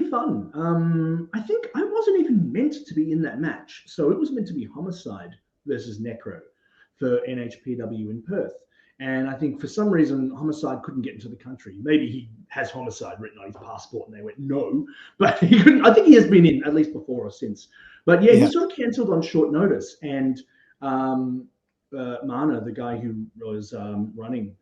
really fun. I think I wasn't even meant to be in that match. So it was meant to be Homicide versus Necro for NHPW in Perth. And I think for some reason, Homicide couldn't get into the country. Maybe he has Homicide written on his passport and they went, no. But he couldn't. I think he has been in at least before or since. But yeah, he sort of cancelled on short notice. And Mana, the guy who was running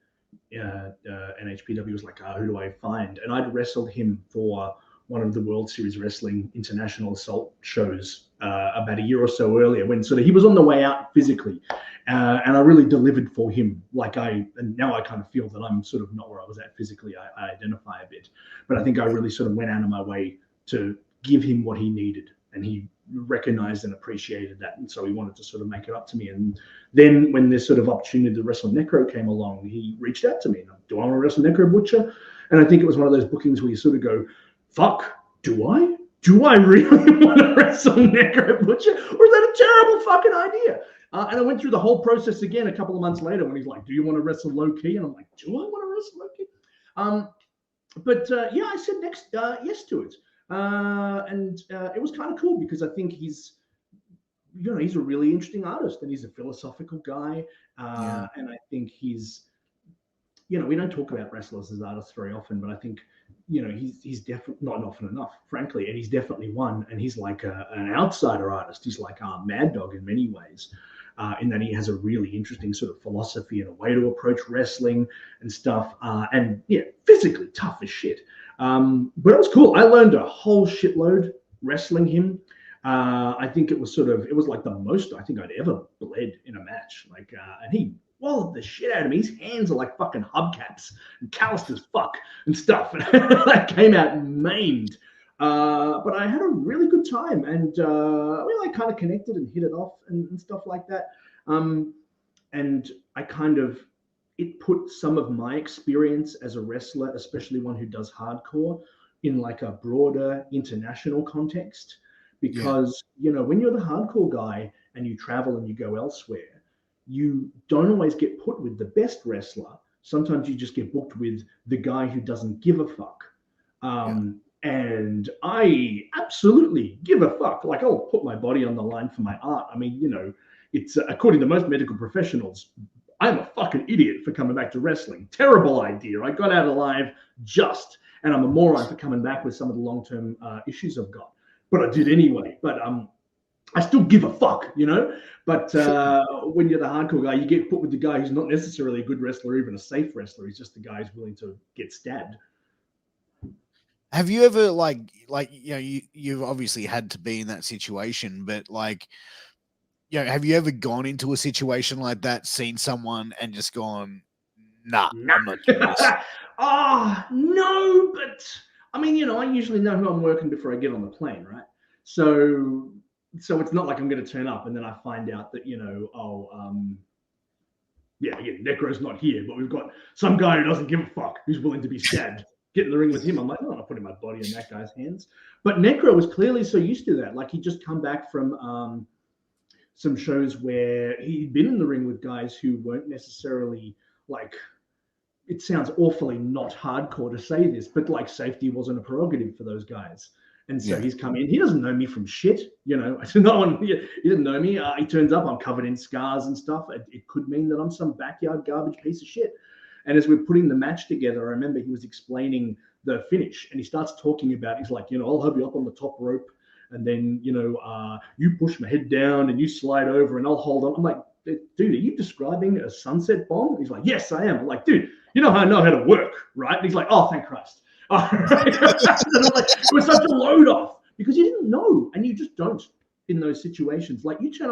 NHPW, was like, who do I find? And I'd wrestled him for one of the World Series Wrestling International Assault shows about a year or so earlier, when sort of he was on the way out physically, and I really delivered for him. And now I kind of feel that I'm sort of not where I was at physically. I identify a bit, but I think I really sort of went out of my way to give him what he needed, and he recognized and appreciated that, and so he wanted to sort of make it up to me. And then when this sort of opportunity to wrestle Necro came along, he reached out to me. Do I want to wrestle Necro Butcher? And I think it was one of those bookings where you sort of go, fuck, do I? Do I really want to wrestle Necro Butcher? Or is that a terrible fucking idea? And I went through the whole process again a couple of months later when he's like, do you want to wrestle Low Key? And I'm like, do I want to wrestle Low Key? But I said yes to it. And it was kind of cool because I think he's a really interesting artist, and he's a philosophical guy. And I think he's, we don't talk about wrestlers as artists very often, but I think, he's definitely not often enough, frankly, and he's definitely one. And he's like an outsider artist. He's like Mad Dog in many ways, in that he has a really interesting sort of philosophy and a way to approach wrestling and stuff. And physically tough as shit. But it was cool. I learned a whole shitload wrestling him. I think it was like the most I think I'd ever bled in a match. And he walloped the shit out of me. His hands are like fucking hubcaps and calloused as fuck and stuff. And I came out maimed. But I had a really good time, and we kind of connected and hit it off and stuff like that. And it put some of my experience as a wrestler, especially one who does hardcore, in like a broader international context. Because, when you're the hardcore guy and you travel and you go elsewhere, you don't always get put with the best wrestler. Sometimes you just get booked with the guy who doesn't give a fuck. And I absolutely give a fuck. Like, I'll put my body on the line for my art. I mean, it's according to most medical professionals, I'm a fucking idiot for coming back to wrestling. Terrible idea. I got out alive and I'm a moron for coming back with some of the long-term issues I've got. But I did anyway. But I still give a fuck, But when you're the hardcore guy, you get put with the guy who's not necessarily a good wrestler, or even a safe wrestler. He's just the guy who's willing to get stabbed. Have you ever you've obviously had to be in that situation, but have you ever gone into a situation like that, seen someone and just gone, nah. I'm not doing this? No, but I mean, I usually know who I'm working before I get on the plane, right? So it's not like I'm going to turn up and then I find out that, Necro's not here, but we've got some guy who doesn't give a fuck, who's willing to be stabbed. Get in the ring with him. I'm like, no, I'm not putting my body in that guy's hands. But Necro was clearly so used to that. Like, he'd just come back from some shows where he'd been in the ring with guys who weren't necessarily it sounds awfully not hardcore to say this, but safety wasn't a prerogative for those guys. And so he's come in. He doesn't know me from shit, I said, no, he doesn't know me. He turns up, I'm covered in scars and stuff. It could mean that I'm some backyard garbage piece of shit. And as we're putting the match together, I remember he was explaining the finish, and he starts talking about, he's like, I'll have you up on the top rope, and then, you push my head down and you slide over and I'll hold on. I'm like, dude, are you describing a sunset bomb? He's like, yes, I am. I'm like, dude, you know how I know how to work, right? And he's like, oh, thank Christ. It was such a load off because you didn't know, and you just don't in those situations. Like, you turn